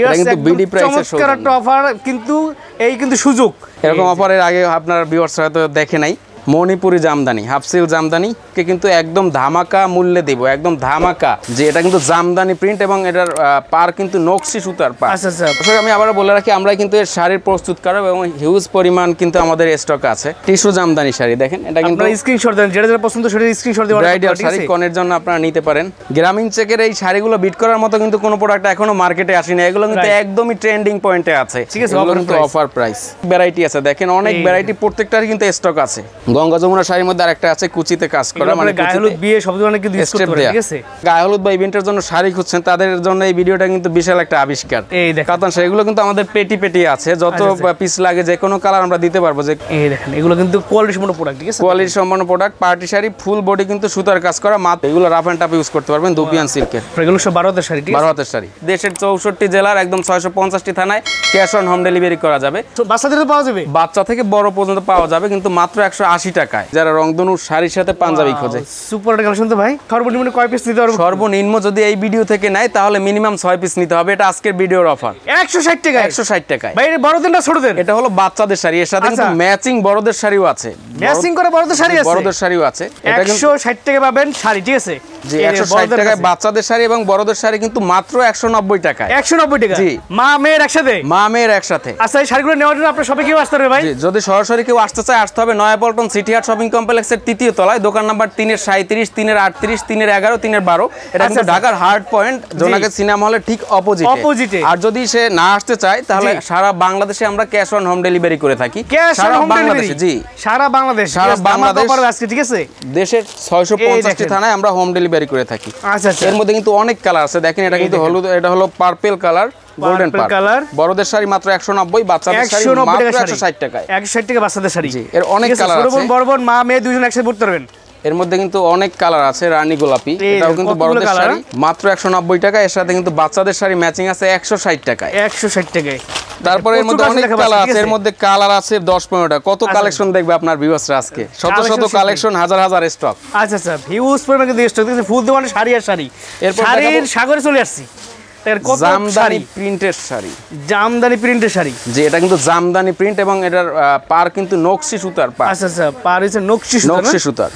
এটা কিন্তু বিডি প্রাইসের চমৎকার একটা অফার, কিন্তু এই কিন্তু সুযোগ। এরকম অফারের আগে আপনার ভিউয়ার্স হয়তো দেখে নাই। মণিপুরি জামদানি, হাফসিল জামদানিকে কিন্তু একদম ধামাকা মূল্যে দিব, একদম ধামাকা। যে এটা কিন্তু জামদানি প্রিন্ট এবং এটার পার কিন্তু নকশি সুতার পার। আচ্ছা আচ্ছা, আমি আবার বলে রাখি, আমরা কিন্তু এর শাড়ির প্রস্তুতকারক এবং হিউজ পরিমাণ কিন্তু আমাদের স্টক আছে। টিস্যু জামদানি শাড়ি দেখেন, এটা কিন্তু স্ক্রিনশট দেন, যেটা যেটা পছন্দ সেটা স্ক্রিনশট দিয়ে ব্রাইডাল শাড়ি কনের জন্য আপনারা নিতে পারেন। গ্রামীণ চেকের এই শাড়িগুলো বিট করার মতো কিন্তু কোনো প্রোডাক্ট এখনো মার্কেটে আসেনি। এগুলো কিন্তু একদমই ট্রেন্ডিং পয়েন্টে আছে, ঠিক আছে। এগুলো কিন্তু অফার প্রাইস। ভ্যারাইটি আছে দেখেন, অনেক ভ্যারাইটি, প্রত্যেকটারই কিন্তু স্টক আছে। গঙ্গা যমুনা শাড়ির মধ্যে আরেকটা আছে কুচিতে কাজ করা, মানে গায়ে হলুদ বিয়ে সব ধরনের কিন্তু ইউজ করতে পারে, ঠিক আছে। গায়ে হলুদ বা ইভেন্টের জন্য শাড়ি খুঁজছেন, তাদের জন্য এই ভিডিওটা কিন্তু বিশাল একটা আবিষ্কার। এই দেখেন কাতান শাড়িগুলো কিন্তু আমাদের পেটি পেটি আছে, যত পিস লাগে যে কোনো কালার আমরা দিতে পারবো। যে এই দেখেন, এগুলো কিন্তু কোয়ালিটি সম্পন্ন প্রোডাক্ট, ঠিক আছে। কোয়ালিটি সম্পন্ন product, party sari, full body কিন্তু সুতার কাজ করা। মাত্র এগুলো রাফ এন্ড টাফ ইউজ করতে পারবেন, দুপিয়ান সিল্কের। এগুলো সব 12 হাতের শাড়ি, ঠিক আছে। 12 হাতের শাড়ি, দেশের 64 জেলার একদম 650টি থানায় ক্যাশ অন হোম ডেলিভারি করা যাবে। বাচ্চাদের পাওয়া যাবে, বাচ্চা থেকে বড় পর্যন্ত পাওয়া যাবে, কিন্তু মাত্র 180 টাকায়। যারা রংধনু শাড়ির সাথে পাঞ্জাবি খোঁজে, সুপার একটা কালেকশন তো ভাই। সর্বনিম্ন কয় পিস নিতে পারবো? সর্বনিম্ন যদি এই ভিডিও থেকে নেয় তাহলে মিনিমাম 6 পিস নিতে হবে। এটা আজকের ভিডিওর অফার, 160 টাকা। 160 টাকায় ভাই এটা বড়দের না ছোটদের? এটা হলো বাচ্চাদের শাড়ি, এর সাথে কিন্তু ম্যাচিং বড়দের শাড়িও আছে। ম্যাচিং করে বড়দের শাড়ি আছে, বড়দের শাড়িও আছে। এটা 160 টাকা পাবেন শাড়ি, ঠিক আছে। জি, 160 টাকায় বাচ্চাদের শাড়ি এবং বড়দের শাড়ি কিন্তু মাত্র 190 টাকায়। 190 টাকা, জি। মা মেয়ের একসাথে, মা মেয়ের একসাথে। আচ্ছা, এই শাড়িগুলো নেওয়ার জন্য আপনার শপে কেউ আসতে হবে ভাই? জি, যদি সরাসরি কেউ আসতে চায়, আসতে হবে নয়াপল্টন সিটি হাট শপিং কমপ্লেক্সের 3য় তলায়, দোকান নাম্বার 3-এর 37, 3-এর 38, 3-এর 11, 3-এর 12। এটা কিন্তু ঢাকার হার্ড পয়েন্ট, জোনাকি সিনেমা হলের ঠিক অপোজিটে। আর যদি সে না আসতে চায় তাহলে সারা বাংলাদেশে আমরা ক্যাশ অন হোম ডেলিভারি করে থাকি। সারা বাংলাদেশে, জি, সারা বাংলাদেশ, আজকে, ঠিক আছে। দেশের 650টি থানায় আমরা হোম ডেলিভারি করে থাকি। আচ্ছা আচ্ছা, এর মধ্যে কিন্তু অনেক কালার আছে দেখেন। এটা কিন্তু হলুদ, এটা হলো পার্পল কালার, গোল্ডেন কালার। বড়দের শাড়ি মাত্র 190, বাচ্চাদের শাড়ি মাত্র 160 টাকায়। 160 টাকা বাচ্চাদের শাড়ি। জি, এর অনেক কালার আছে। বড় বড় মা মেয়ে দুজন একসাথে পড়তে পারবেন। এর মধ্যে কিন্তু অনেক কালার আছে। রানী গোলাপি, এটাও কিন্তু বড়দের শাড়ি মাত্র 190 টাকা। এর সাথে কিন্তু বাচ্চাদের শাড়ি ম্যাচিং আছে 160 টাকায়। 160 টাকায়। তারপরে এর মধ্যে অনেক কালার আছে, এর মধ্যে কালার আছে 10-15টা। কত কালেকশন দেখবে আপনার ভিউয়ার্সরা আজকে? শত শত কালেকশন, হাজার হাজার স্টক। আচ্ছা আচ্ছা, ভিউজ পরিমাণ কিন্তু স্টক দেখেন, ফুল দোকানে শাড়ি আর শাড়ি। এরপর শাড়ির সাগরে চলে আসছি। জামদানি প্রিন্টের শাড়ি, জামদানি প্রিন্টের শাড়ি। যে এটা কিন্তু জামদানি প্রিন্ট এবং এটার পার কিন্তু নকশি সুতার পার। আচ্ছা আচ্ছা, পার হচ্ছে নকশি সুতার।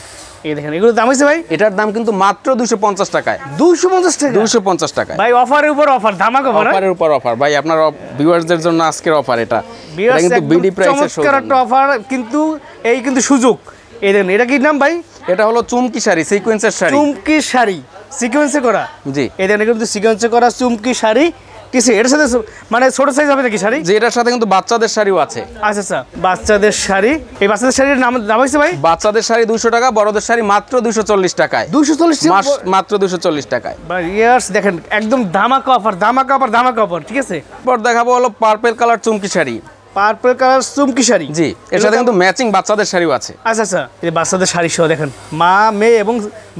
এই দেখেন, এগুলোর দাম হইছে ভাই, এটার দাম কিন্তু মাত্র 250 টাকায়। 250 টাকা, 250 টাকায় ভাই। অফারের উপর অফার, ধামাকা অফার, অফারের উপর অফার ভাই। আপনার ভিউয়ারদের জন্য আজকের অফার। এটা কিন্তু বিডি প্রাইসের চমৎকার একটা অফার, কিন্তু এই কিন্তু সুযোগ। এই দেখেন, এটা কি নাম ভাই? এটা হলো চুমকি শাড়ি, সিকোয়েন্সের শাড়ি। চুমকি শাড়ি সিকোয়েন্সে করা, জি। এই দেখেন কিন্তু সিকোয়েন্সে করা চুমকি শাড়ি, ঠিক আছে। এর সাথে মানে ছোট সাইজ হবে নাকি শাড়ি? যে এটার সাথে কিন্তু বাচ্চাদের শাড়িও আছে। আচ্ছা আচ্ছা, বাচ্চাদের শাড়ি। এই বাচ্চাদের শাড়ির দাম হইছে ভাই? বাচ্চাদের শাড়ি 200 টাকা, বড়দের শাড়ি মাত্র 240 টাকায়। 240 মাত্র 240 টাকায়। ভাই ইয়ার্স দেখেন, একদম ধামাকা অফার, ধামাকা অফার, ধামাকা অফার, ঠিক আছে। পর দেখাবো হলো পার্পল কালার চুমকি শাড়ি। পার্পল কালার চুমকি শাড়ি, জি। এর সাথে কিন্তু ম্যাচিং বাচ্চাদের শাড়িও আছে। আচ্ছা আচ্ছা, এই বাচ্চাদের শাড়ি সহ দেখেন, মা মেয়ে এবং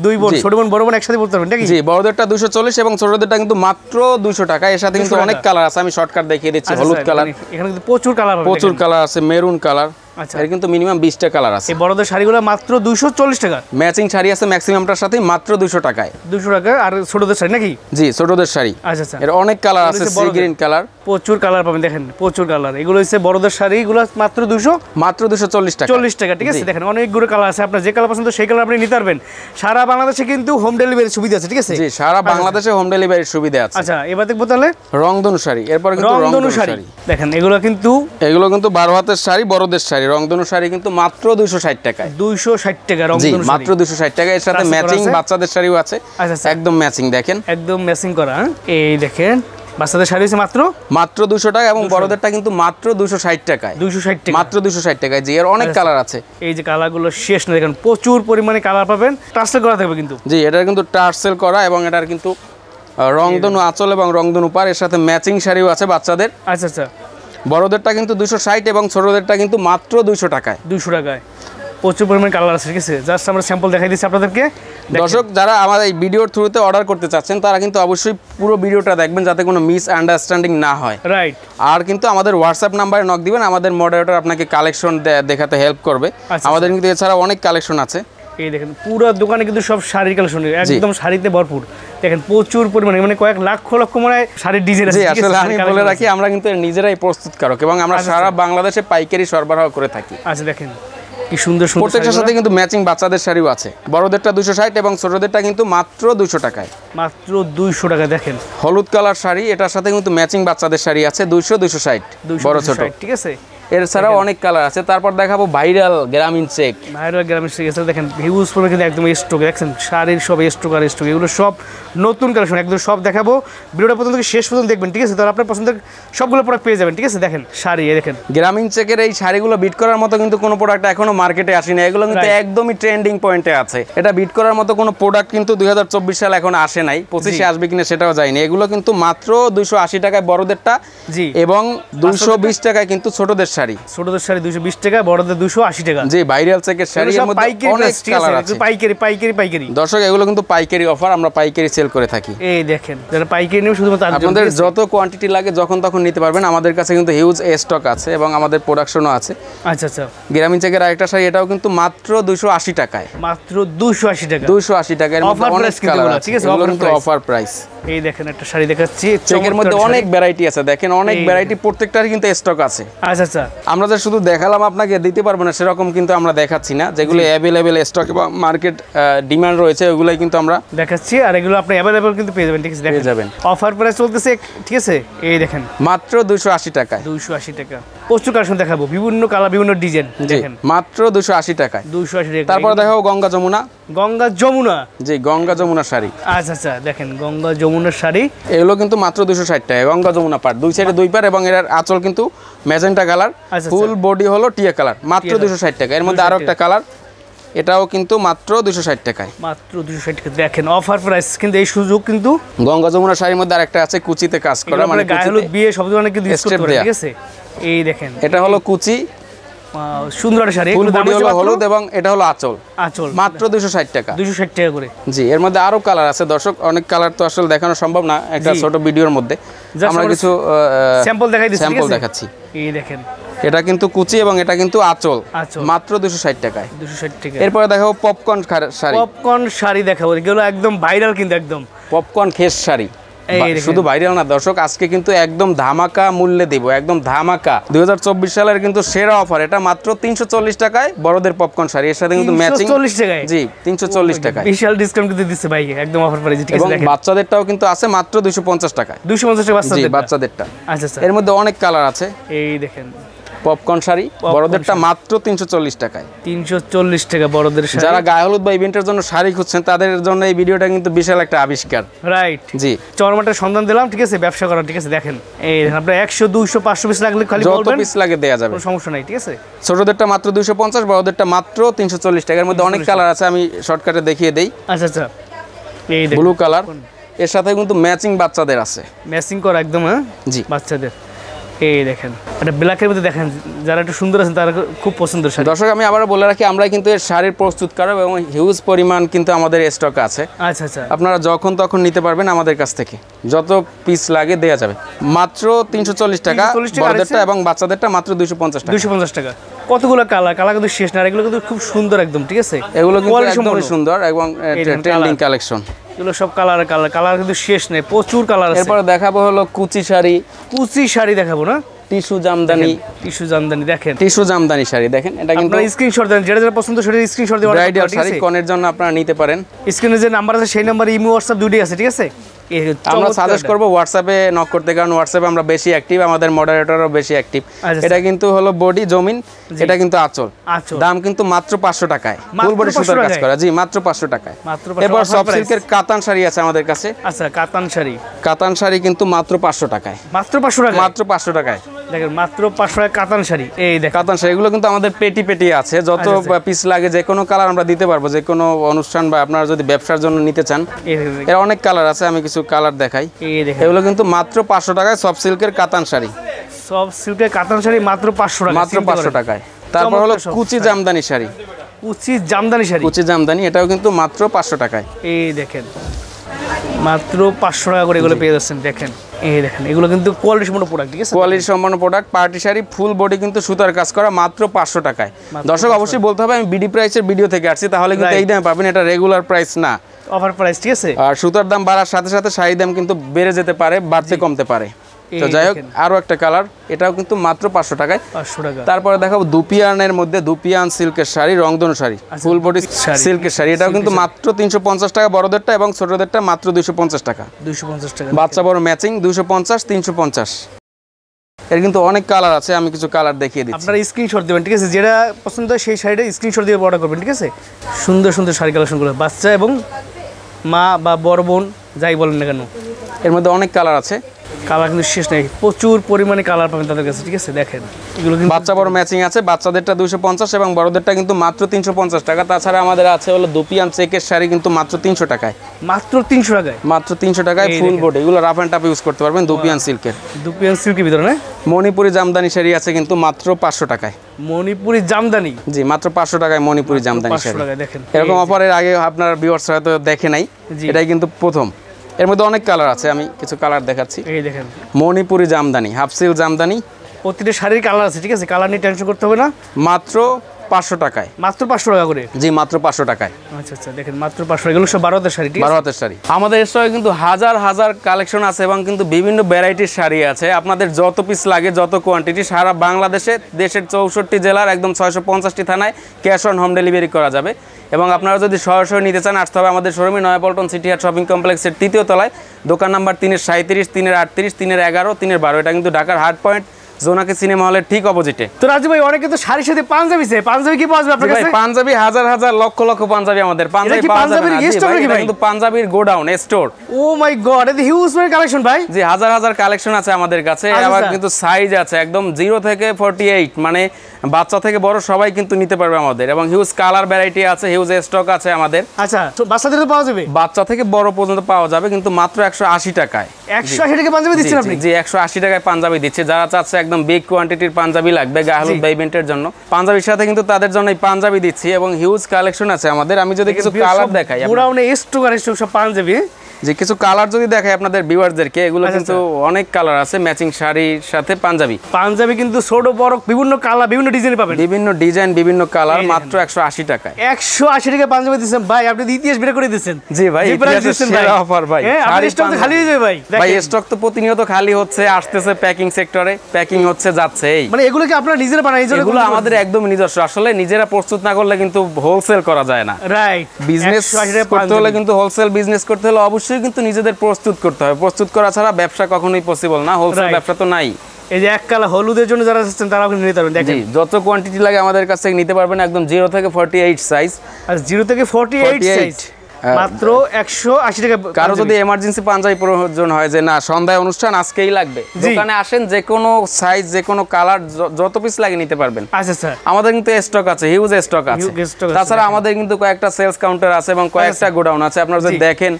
দুই বোন, ছোট বোন বড় বোন একসাথে পড়তে পারবেন নাকি? জি, বড়দেরটা 240 এবং ছোটদেরটা কিন্তু মাত্র 200 টাকা। এর সাথে কিন্তু অনেক কালার আছে, আমি শর্টকাট দেখিয়ে দিচ্ছি। হলুদ কালার, এখানে কিন্তু প্রচুর কালার হবে, প্রচুর কালার আছে। মেরুন কালার, আচ্ছা। এর কিন্তু মিনিমাম 20টা কালার আছে। এই বড়দের শাড়িগুলো মাত্র 240 টাকা। ম্যাচিং শাড়ি আছে ম্যাক্সিমামটার সাথে মাত্র 200 টাকায়। 200 টাকা। আর ছোটদের শাড়ি নাকি? জি, ছোটদের শাড়ি। আচ্ছা আচ্ছা, এর অনেক কালার আছে। সি গ্রিন কালার, প্রচুর কালার পাবেন দেখেন, প্রচুর কালার। এগুলো হচ্ছে বড়দের শাড়িগুলো মাত্র 240 টাকা, 40 টাকা, ঠিক আছে। দেখেন অনেকগুলো কালার আছে, আপনার যে কালার পছন্দ সেই কালার আপনি নিতে পারবেন। সারা বাংলাদেশে কিন্তু হোম ডেলিভারির সুবিধা আছে, ঠিক আছে। জি, সারা বাংলাদেশে হোম ডেলিভারির সুবিধা আছে। আচ্ছা, এবার দেখবো তাহলে রংধনু শাড়ি। এরপর কিন্তু রংধনু শাড়ি দেখেন, এগুলো কিন্তু 12 হাতের শাড়ি, বড়দের শাড়ি। রংধনু শাড়ি কিন্তু মাত্র 260 টাকায়। 260 টাকা রংধনু শাড়ি, মাত্র 260 টাকা। এর সাথে ম্যাচিং বাচ্চাদের শাড়িও আছে। আচ্ছা, একদম ম্যাচিং দেখেন, একদম ম্যাচিং করা। এই দেখেন, বাচ্চাদের শাড়ি আছে মাত্র 200 টাকা এবং বড়দেরটা কিন্তু মাত্র 260 টাকায়। 260 টাকা, মাত্র 260 টাকায়। জি, এর অনেক কালার আছে। এই যে কালারগুলো শেষ না, দেখেন প্রচুর পরিমাণে কালার পাবেন। টার্সেল করা থাকবে কিন্তু। জি, এটার কিন্তু টার্সেল করা এবং এটার কিন্তু রংধনু আঁচল এবং রংধনু পার। এর সাথে ম্যাচিং শাড়িও আছে বাচ্চাদের। আচ্ছা আচ্ছা, বড়দেরটা কিন্তু 260 এবং ছোটদেরটা কিন্তু মাত্র 200 টাকায়। 200 টাকায় প্রচুর পরিমাণে কালার আছে, ঠিক আছে। জাস্ট আমরা স্যাম্পল দেখাই দিচ্ছি আপনাদেরকে। দর্শক যারা আমাদের এই ভিডিওর থ্রুতে অর্ডার করতে চাচ্ছেন তারা কিন্তু অবশ্যই পুরো ভিডিওটা দেখবেন, যাতে কোনো মিস আন্ডারস্ট্যান্ডিং না হয়। রাইট। আর কিন্তু আমাদের হোয়াটসঅ্যাপ নাম্বারে নক দিবেন, আমাদের মডারেটর আপনাকে কালেকশন দেখাতে হেল্প করবে। আমাদের কিন্তু এছাড়া অনেক কালেকশন আছে। এই দেখেন পুরো দোকানে কিন্তু সব শাড়ির কালেকশন, একদম শাড়িতে ভরপুর। দেখেন প্রচুর পরিমাণে, মানে কয়েক লক্ষ মানে শাড়ির ডিজাইন আছে। আসলে আমি বলে রাখি, আমরা কিন্তু নিজেরাই প্রস্তুতকারক এবং আমরা সারা বাংলাদেশে পাইকারি সরবরাহ করে থাকি। আচ্ছা দেখেন কি সুন্দর সুন্দর, প্রত্যেকটার সাথে কিন্তু ম্যাচিং বাচ্চাদের শাড়িও আছে। বড়দেরটা 260 এবং ছোটদেরটা কিন্তু মাত্র 200 টাকায়, মাত্র 200 টাকা। দেখেন হলুদ কালার শাড়ি, এটার সাথে কিন্তু ম্যাচিং বাচ্চাদের শাড়ি আছে 200 260 বড় ছোট, ঠিক আছে। এর ছাড়াও অনেক কালার আছে। তারপর দেখাবো ভাইরাল গ্রামীণ চেক। ভাইরাল গ্রামীণ চেক আছে, দেখেন হিউজ পরিমাণে কিন্তু একদম স্টক, দেখছেন শাড়ির সব স্টক আর স্টক, এগুলো সব নতুন কালেকশন, একদম সব দেখাবো। ভিডিওটা প্রথম থেকে শেষ পর্যন্ত দেখবেন, ঠিক আছে? তাহলে আপনার পছন্দের সবগুলো প্রোডাক্ট পেয়ে যাবেন, ঠিক আছে? দেখেন শাড়ি, দেখেন গ্রামীণ চেকের এই শাড়িগুলো বিট করার মতো কিন্তু কোনো প্রোডাক্ট এখনো মার্কেটে আসেনি। এগুলো কিন্তু একদমই ট্রেন্ডিং পয়েন্টে আছে। এটা বিট করার মতো কোনো প্রোডাক্ট কিন্তু 2024 সালে এখন আসে নাই, 25-এ আসবে কিনা সেটাও যায়নি। এগুলো কিন্তু মাত্র 280 টাকায় বড়দেরটা, জি, এবং 220 টাকায় কিন্তু ছোটদের শাড়ি। ছোটদের শাড়ি 220 টাকা, বড়দের 280 টাকা। জি, ভাইরাল চেকের শাড়ি, এর মধ্যে অনেক কালার আছে। পাইকারি দর্শক, এগুলো কিন্তু পাইকারি অফার, আমরা পাইকারি সেল করে থাকি। এই দেখেন, যারা পাইকারি নেবে শুধুমাত্র আপনাদের যত কোয়ান্টিটি লাগে যখন তখন নিতে পারবেন। আমাদের কাছে কিন্তু হিউজ স্টক আছে এবং আমাদের প্রোডাকশনও আছে। আচ্ছা আচ্ছা। গ্রামীণ চেকের আরেকটা শাড়ি, এটাও কিন্তু মাত্র 280 টাকায়, মাত্র 280 টাকা, 280 টাকা। এর মধ্যে অনেক কালার আছে, ঠিক আছে? এগুলো কিন্তু অফার প্রাইস। এই দেখেন একটা শাড়ি দেখাচ্ছি, চেকের মধ্যে অনেক ভ্যারাইটি আছে, দেখেন অনেক ভ্যারাইটি, প্রত্যেকটার কিন্তু স্টক আছে। আচ্ছা আচ্ছা। আমরা যে শুধু দেখালাম আপনাকে দিতে পারবো না সেরকম কিন্তু আমরা দেখাচ্ছি না। যেগুলো অ্যাভেলেবেল স্টক এবং মার্কেট ডিমান্ড রয়েছে ওগুলাই কিন্তু আমরা দেখাচ্ছি, আর এগুলো আপনি অ্যাভেলেবেল কিন্তু পেয়ে যাবেন, ঠিক আছে? পেয়ে যাবেন, অফার প্রাইস চলতেছে, ঠিক আছে? এই দেখেন মাত্র 280 টাকায়, 280 টাকা। প্রচুর কালেকশন দেখাবো, বিভিন্ন কালার, বিভিন্ন ডিজাইন, দেখেন মাত্র 280 টাকায়, 280 টাকা। তারপর দেখাবো গঙ্গা যমুনা। গঙ্গা যমুনা, জি, গঙ্গা যমুনা শাড়ি। আচ্ছা আচ্ছা, দেখেন গঙ্গা যমুনার শাড়ি, এগুলো কিন্তু মাত্র 260 টাকা। গঙ্গা যমুনা পাড়, দুই সাইডে দুই পাড় এবং এর আঁচল কিন্তু ম্যাজেন্টা কালার, ফুল বডি হলো টিয়া কালার, মাত্র 260 টাকা। এর মধ্যে আরো একটা কালার, এটাও কিন্তু মাত্র 260 টাকায়, মাত্র 260 টাকা। দেখেন অফার প্রাইস, কিন্তু এই সুযোগ কিন্তু গঙ্গা যমুনা শাড়ির মধ্যে আরেকটা আছে কুচিতে কাজ করা, মানে গায়ে হলুদ বিয়ে সব ধরনের কিন্তু ইউজ করতে পারে, ঠিক আছে? এই দেখেন এটা হলো কুচি, সুন্দর শাড়ি, ফুল বডি হলো হলুদ এবং এটা হলো আঁচল, আঁচল মাত্র 260 টাকা, 260 টাকা করে। জি, এর মধ্যে আরো কালার আছে দর্শক, অনেক কালার তো আসলে দেখানো সম্ভব না একটা ছোট ভিডিওর মধ্যে। আমরা কিছু স্যাম্পল দেখাচ্ছি। এই দেখেন এটা কিন্তু কুচি এবং এটা কিন্তু আঁচল, মাত্র 260 টাকায়, 260 টাকা। এরপরে দেখাবো পপকর্ন শাড়ি। পপকর্ন শাড়ি দেখাবো, এগুলো একদম ভাইরাল, কিন্তু একদম পপকর্ন খেস শাড়ি। শুধু ভাইরাল না দর্শক, আজকে কিন্তু একদম ধামাকা মূল্যে দিব, একদম ধামাকা। 2024 সালের কিন্তু সেরা অফার, এটা মাত্র 340 টাকায় বড়দের পপকর্ন শাড়ি, এর সাথে কিন্তু ম্যাচিং 340 টাকায়, জি 340 টাকায় বিশাল ডিসকাউন্ট কিন্তু দিচ্ছে ভাই, একদম অফার প্রাইস, ঠিক আছে? দেখেন বাচ্চাদেরটাও কিন্তু আছে মাত্র 250 টাকায়, 250 টাকা বাচ্চাদেরটা। আচ্ছা আচ্ছা, এর মধ্যে অনেক কালার আছে। এই দেখেন পপকর্ন শাড়ি, বড়দেরটা মাত্র 340 টাকায়, 340 টাকা বড়দের শাড়ি। যারা গায়ে হলুদ বা ইভেন্টের জন্য শাড়ি খুঁজছেন তাদের জন্য এই ভিডিওটা কিন্তু বিশাল একটা আবিষ্কার, রাইট? জি, চরমাটা সন্ধান দিলাম, ঠিক আছে? ব্যবসা করা, ঠিক আছে? দেখেন এই আপনারা 100 200 500 পিস লাগলে খালি বলবেন, যত পিস লাগে দেয়া যাবে, কোনো সমস্যা নাই, ঠিক আছে? ছোটদেরটা মাত্র 250, বড়দেরটা মাত্র 340 টাকার মধ্যে অনেক কালার আছে, আমি শর্টকাটে দেখিয়ে দেই। আচ্ছা আচ্ছা, এই দেখুন ব্লু কালার, এর সাথে কিন্তু ম্যাচিং বাচ্চাদের আছে, ম্যাচিং করা একদম, হ্যাঁ জি, বাচ্চাদের। এই দেখেন এটা ব্ল্যাকের মধ্যে, দেখেন যারা একটু সুন্দর আছেন তারা খুব পছন্দের শাড়ি। দর্শক আমি আবারও বলে রাখি, আমরা কিন্তু এর শাড়ির প্রস্তুতকারক এবং হিউজ পরিমাণ কিন্তু আমাদের স্টক আছে। আচ্ছা আচ্ছা, আপনারা যখন তখন নিতে পারবেন আমাদের কাছ থেকে, যত পিস লাগে দেয়া যাবে। মাত্র 340 টাকা বড়দেরটা এবং বাচ্চাদেরটা মাত্র 250 টাকা, 250 টাকা। কতগুলো কালার, কালার কিন্তু শেষ না, এগুলো কিন্তু খুব সুন্দর একদম, ঠিক আছে? এগুলো কিন্তু একদমই সুন্দর এবং ট্রেন্ডিং কালেকশন, এগুলো সব কালার কিন্তু শেষ নেই, প্রচুর কালার আছে। এরপর দেখাবো হলো কুচি শাড়ি, কুচি শাড়ি দেখাবো না, টিস্যু জামদানি, টিস্যু জামদানি, দেখেন টিস্যু জামদানি শাড়ি, দেখেন এটা কিন্তু আপনারা স্ক্রিনশট দেন, যেটা যেটা পছন্দ সেটা স্ক্রিনশট দিয়ে ব্রাইডাল শাড়ি কোনের জন্য আপনারা নিতে পারেন। স্ক্রিনে যে নাম্বার আছে সেই নাম্বারে ইমো হোয়াটসঅ্যাপ দুটোই আছে, ঠিক আছে? আমরা সাজেস্ট করব হোয়াটসঅ্যাপে নক করতে, কারণ হোয়াটসঅ্যাপে আমরা বেশি অ্যাক্টিভ, আমাদের মডারেটরও বেশি অ্যাক্টিভ। এটা কিন্তু হলো বডি জমিন, এটা কিন্তু আঁচল, দাম কিন্তু মাত্র 500 টাকায়, ফুল বডি সুতার কাজ করা, জি মাত্র 500 টাকায়। এরপর সফট সিল্কের কাতান শাড়ি আছে আমাদের কাছে। আচ্ছা, কাতান শাড়ি, কাতান শাড়ি কিন্তু মাত্র 500 টাকায়, মাত্র 500 টাকা, মাত্র 500 টাকায়। দেখেন মাত্র 500 টাকা কাতান শাড়ি। এই দেখেন কাতান শাড়ি, এগুলো কিন্তু আমাদের পেটি পেটি আছে, যত পিস লাগে যে কোনো কালার আমরা দিতে পারবো, যে কোনো অনুষ্ঠান বা আপনারা যদি ব্যবসার জন্য নিতে চান। এর অনেক কালার আছে, আমি কিছু কালার দেখাই। এগুলো কিন্তু মাত্র 500 টাকায় সফট সিল্কের কাতান শাড়ি, সফট সিল্কের কাতান শাড়ি মাত্র 500 টাকা, মাত্র 500 টাকায়। তারপর হলো কুচি জামদানি শাড়ি, কুচি জামদানি শাড়ি, কুচি জামদানি, এটাও কিন্তু মাত্র 500 টাকায়। এই দেখেন মাত্র 500 টাকা করে এগুলো পেয়ে যাচ্ছেন, দেখেন এই দেখেন এগুলো কিন্তু কোয়ালিটি সম্পন্ন প্রোডাক্ট, ঠিক আছে? কোয়ালিটি সম্পন্ন product, party sari full body কিন্তু সুতার কাজ করা, মাত্র 500 টাকায়। দর্শক অবশ্যই বলতে হবে আমি বিডি প্রাইসের ভিডিও থেকে আসছি, তাহলে কিন্তু এই দামে পাবেন, এটা রেগুলার প্রাইস না, অফার প্রাইস, ঠিক আছে? আর সুতার দাম বাড়ার সাথে সাথে শাড়ির দাম কিন্তু বেড়ে যেতে পারে, বাড়তে কমতে পারে। তো যাই হোক, আরো একটা কালার, এটাও কিন্তু মাত্র 500 টাকায়। 500 টাকা। তারপরে দেখাবো দুপিয়ানের মধ্যে দুপিয়ান সিল্কের শাড়ি, রংধনু শাড়ি, ফুল বডি সিল্কের শাড়ি, এটাও কিন্তু মাত্র 350 টাকা বড়দেরটা, এবং ছোটদেরটা মাত্র 250 টাকা। 250 টাকা, বাচ্চা বড় ম্যাচিং 250 350। এর কিন্তু অনেক কালার আছে, আমি কিছু কালার দেখিয়ে দিচ্ছি। আপনারা স্ক্রিনশট দিবেন, ঠিক আছে? যেটা পছন্দ হয় সেই শাড়িটা স্ক্রিনশট দিয়ে অর্ডার করবেন, ঠিক আছে? সুন্দর সুন্দর শাড়ি কালেকশনগুলো, বাচ্চা এবং মা বা বড় বোন যাই বলেন না কেন, এর মধ্যে অনেক কালার আছে, কালার কিন্তু শেষ নেই, প্রচুর পরিমাণে কালার পাবেন তাদের কাছে, ঠিক আছে? দেখেন এগুলো কিন্তু বাচ্চা বড় ম্যাচিং আছে, বাচ্চাদেরটা 250 এবং বড়দেরটা কিন্তু মাত্র 350 টাকা। তাছাড়া আমাদের আছে হলো দুপিয়ান চেকের শাড়ি, কিন্তু মাত্র 300 টাকায়, মাত্র 300 টাকায়, মাত্র 300 টাকায় ফুল বডি, এগুলো রাফ অ্যান্ড টাফ ইউজ করতে পারবেন, দুপিয়ান সিল্কের। দুপিয়ান সিল্কের ভিতরে না? মণিপুরি জামদানি শাড়ি আছে কিন্তু মাত্র 500 টাকায়। মণিপুরি জামদানি, জি মাত্র 500 টাকায় মণিপুরি জামদানি 500 শাড়ি। টাকায়। দেখেন এরকম অফারের আগে আপনার ভিউয়ার্স হয়তো দেখে নাই, এটাই কিন্তু প্রথম। এর মধ্যে অনেক কালার আছে, আমি কিছু কালার দেখাচ্ছি। এই দেখেন মণিপুরি জামদানি, হাফসিল জামদানি, প্রতিটা শাড়ির কালার আছে, ঠিক আছে? কালার নিয়ে টেনশন করতে হবে না, মাত্র 500 টাকায়। মাত্র 500 টাকা করে? জি মাত্র 500 টাকায়। আচ্ছা আচ্ছা, দেখেন মাত্র 500। এগুলো সব 12 হাতের শাড়ি, ঠিক আছে? 12 হাতের শাড়ি। আমাদের স্টকে কিন্তু হাজার হাজার কালেকশন আছে, এবং কিন্তু বিভিন্ন ভ্যারাইটির শাড়ি আছে। আপনাদের যত পিস লাগে, যত কোয়ান্টিটি, সারা বাংলাদেশে দেশের 64 জেলার একদম 650টি থানায় ক্যাশ অন হোম ডেলিভারি করা যাবে। এবং আপনারা যদি সরাসরি নিতে চান, আসতে হবে আমাদের শোরুমে, নয়াপল্টন সিটি হাট শপিং কমপ্লেক্সের 3য় তলায়, দোকান নাম্বার 3-37, 3-38, 3-11, 3-12। এটা কিন্তু ঢাকার হার্ট পয়েন্ট জোনাকি সিনেমা হলের ঠিক অপোজিটে। তো রাজু ভাই, অনেকে তো শাড়ির সাথে পাঞ্জাবি চায়, পাঞ্জাবি কি পাওয়া যাবে আপনার কাছে? পাঞ্জাবি হাজার হাজার লক্ষ লক্ষ পাঞ্জাবি আমাদের, পাঞ্জাবি পাওয়া যাবে না। এটা কিন্তু পাঞ্জাবির গোডাউন স্টোর। ও মাই গড, এটা হিউজ কালেকশন ভাই। জি হাজার হাজার কালেকশন আছে আমাদের কাছে। আবার কিন্তু সাইজ আছে একদম 0 থেকে 48, মানে বাচ্চা থেকে বড় সবাই কিন্তু নিতে পারবে আমাদের, এবং হিউজ কালার ভ্যারাইটি আছে, হিউজ স্টক আছে আমাদের। আচ্ছা, তো বাচ্চাদের তো পাওয়া যাবে? বাচ্চা থেকে বড় পর্যন্ত পাওয়া যাবে, কিন্তু মাত্র 180 টাকায়। 180 টাকা পাঞ্জাবি দিচ্ছেন আপনি? জি 180 টাকায় পাঞ্জাবি দিচ্ছে। যারা চাচ্ছে একদম বিগ কোয়ান্টিটির পাঞ্জাবি লাগবে গাহলুদ বা ইভেন্টের জন্য, পাঞ্জাবির সাথে কিন্তু তাদের জন্য এই পাঞ্জাবি দিচ্ছি, এবং হিউজ কালেকশন আছে আমাদের। আমি যদি কিছু কালার দেখাই, পুরাউনে স্টক আর স্টক সব পাঞ্জাবি, যে কিছু কালার যদি দেখাই আপনাদের ভিউয়ারদেরকে, এগুলো কিন্তু অনেক কালার আছে, ম্যাচিং শাড়ির সাথে পাঞ্জাবি। পাঞ্জাবি কিন্তু ছোট বড় বিভিন্ন কালার, বিভিন্ন ডিজাইন পাবেন, বিভিন্ন ডিজাইন, বিভিন্ন কালার, মাত্র 180 টাকায়। 180 টাকা পাঞ্জাবি দিচ্ছেন ভাই, আপনি ইতিহাস বের করে দিচ্ছেন। জি ভাই, সেরা অফার ভাই। শাড়ি স্টক তো খালি হয়ে যাবে ভাই। ভাই স্টক তো প্রতিনিয়ত খালি হচ্ছে, আসতেছে প্যাকিং সেক্টরে, প্যাকিং হচ্ছে, যাচ্ছে। এই মানে এগুলো কি আপনারা নিজেরা বানাই? এগুলো আমাদের একদম নিজস্ব, আসলে নিজেরা প্রস্তুত না করলে কিন্তু হোলসেল করা যায় না। রাইট, বিজনেস করতে হলে কিন্তু, হোলসেল বিজনেস করতে হলে অবশ্যই কিন্তু নিজেদের প্রস্তুত করতে হবে। প্রস্তুত করা ছাড়া ব্যবসা কখনোই পসিবল না, হোলসেল ব্যবসা তো নাই। এই যে এক কালা হলুদের জন্য যারা আসছেন তারাও কিন্তু নিতে পারবেন। দেখেন যত কোয়ান্টিটি লাগে আমাদের কাছ থেকে নিতে পারবেন, একদম 0 থেকে 48 সাইজ। আর 0 থেকে 48 সাইজ মাত্র 180 টাকা। কারো যদি এমার্জেন্সি পাঞ্জাবি প্রয়োজন হয়, যে না সন্ধ্যায় অনুষ্ঠান আজকেই লাগবে, দোকানে আসেন, যে কোনো সাইজ, যে কোনো কালার, যত পিস লাগে নিতে পারবেন। আচ্ছা স্যার, আমাদের কিন্তু স্টক আছে, হিউজ স্টক আছে। তাছাড়া আমাদের কিন্তু কয়েকটা সেলস কাউন্টার আছে এবং কয়েকটা গোডাউন আছে। আপনারা যদি দেখেন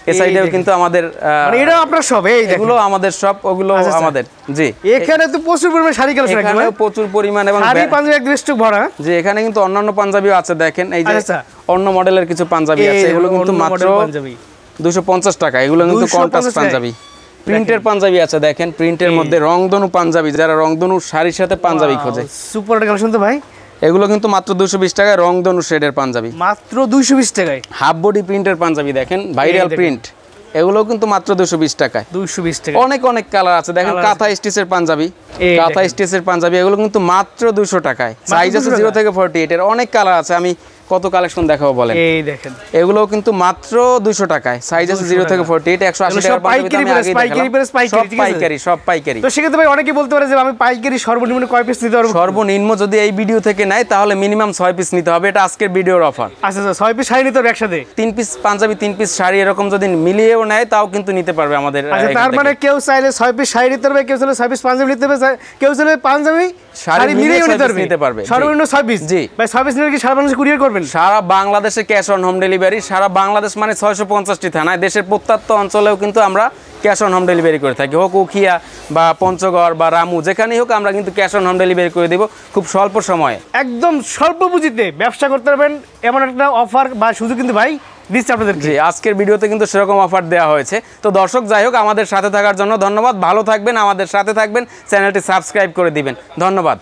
এই সাইডেও কিন্তু আমাদের, মানে এটা আপনার সব, এই এগুলো আমাদের সব, ওগুলো আমাদের। জি এখানে তো প্রচুর পরিমাণে শাড়ি কালেকশন আছে, এখানে প্রচুর পরিমাণ, এবং শাড়ি পাঞ্জাবি একদম স্টক ভরা। জি এখানে কিন্তু অন্যান্য পাঞ্জাবিও আছে, দেখেন এই যে অন্য মডেলের কিছু পাঞ্জাবি আছে, এগুলো কিন্তু মাত্র 250 টাকা। এগুলো কিন্তু কন্ট্রাস্ট পাঞ্জাবি। প্রিন্টের পাঞ্জাবি আছে, দেখেন প্রিন্টের মধ্যে রংধনু পাঞ্জাবি, যারা রংধনু শাড়ির সাথে পাঞ্জাবি খোঁজে, সুপার কালেকশন তো ভাই। এগুলো কিন্তু মাত্র 220 টাকায়, রংধনু শেডের পাঞ্জাবি, মাত্র 220 টাকায়। হাফ বডি প্রিন্টের পাঞ্জাবি, দেখেন ভাইরাল প্রিন্ট, এগুলো কিন্তু মাত্র 220 টাকায়। 220 টাকা। অনেক অনেক কালার আছে, দেখেন কাঁথা স্টিচের পাঞ্জাবি, কাঁথা স্টিচের পাঞ্জাবি, এগুলো কিন্তু মাত্র 200 টাকায়। সাইজ আছে 0 থেকে 48, এর অনেক কালার আছে। আমি কত কালেকশন দেখাবো বলেন? এই দেখেন, এগুলো কিন্তু মাত্র 200 টাকায়। সাইজ আছে 0 থেকে 48, 180 টাকা পাইকারি প্রাইস, পাইকারি, সব পাইকারি। তো সেক্ষেত্রে ভাই অনেকে বলতে পারে যে আমি পাইকারি সর্বনিম্ন কয় পিস নিতে পারবো? সর্বনিম্ন যদি এই ভিডিও থেকে নেয় তাহলে মিনিমাম 6 পিস নিতে হবে, এটা আজকের ভিডিওর অফার। আচ্ছা আচ্ছা, 6 পিস শাড়ি নিতে হবে একসাথে? 3 পিস পাঞ্জাবি, 3 পিস শাড়ি, এরকম যদি মিলিয়েও নেয় তাও কিন্তু নিতে পারবে আমাদের। আচ্ছা, তার মানে কেউ চাইলে 6 পিস শাড়ি নিতে পারবে, কেউ চাইলে 6 পিস পাঞ্জাবি নিতে পারবে, কেউ চাইলে পাঞ্জাবি শাড়ি মিলিয়েও নিতে পারবে। সর্বনিম্ন 6 পিস। জি ভাই, 6 পিস নিলে কি সারা বাংলাদেশে কুরিয়ার করবেন? সারা বাংলাদেশে ক্যাশ অন হোম ডেলিভারি। সারা বাংলাদেশ মানে 650টি থানায়, দেশের প্রত্যন্ত অঞ্চলেও কিন্তু আমরা ক্যাশ অন হোম ডেলিভারি করে থাকি, হোক উখিয়া বা পঞ্চগড় বা রামু যেখানেই হোক আমরা কিন্তু ক্যাশ অন হোম ডেলিভারি করে দেবো খুব স্বল্প সময়ে। একদম স্বল্প পুঁজিতে ব্যবসা করতে পারবেন এমন একটা অফার বা সুযোগ কিন্তু ভাই দিচ্ছে আপনাদের। জি, আজকের ভিডিওতে কিন্তু সেরকম অফার দেওয়া হয়েছে। তো দর্শক যাই হোক, আমাদের সাথে থাকার জন্য ধন্যবাদ। ভালো থাকবেন, আমাদের সাথে থাকবেন, চ্যানেলটি সাবস্ক্রাইব করে দিবেন। ধন্যবাদ।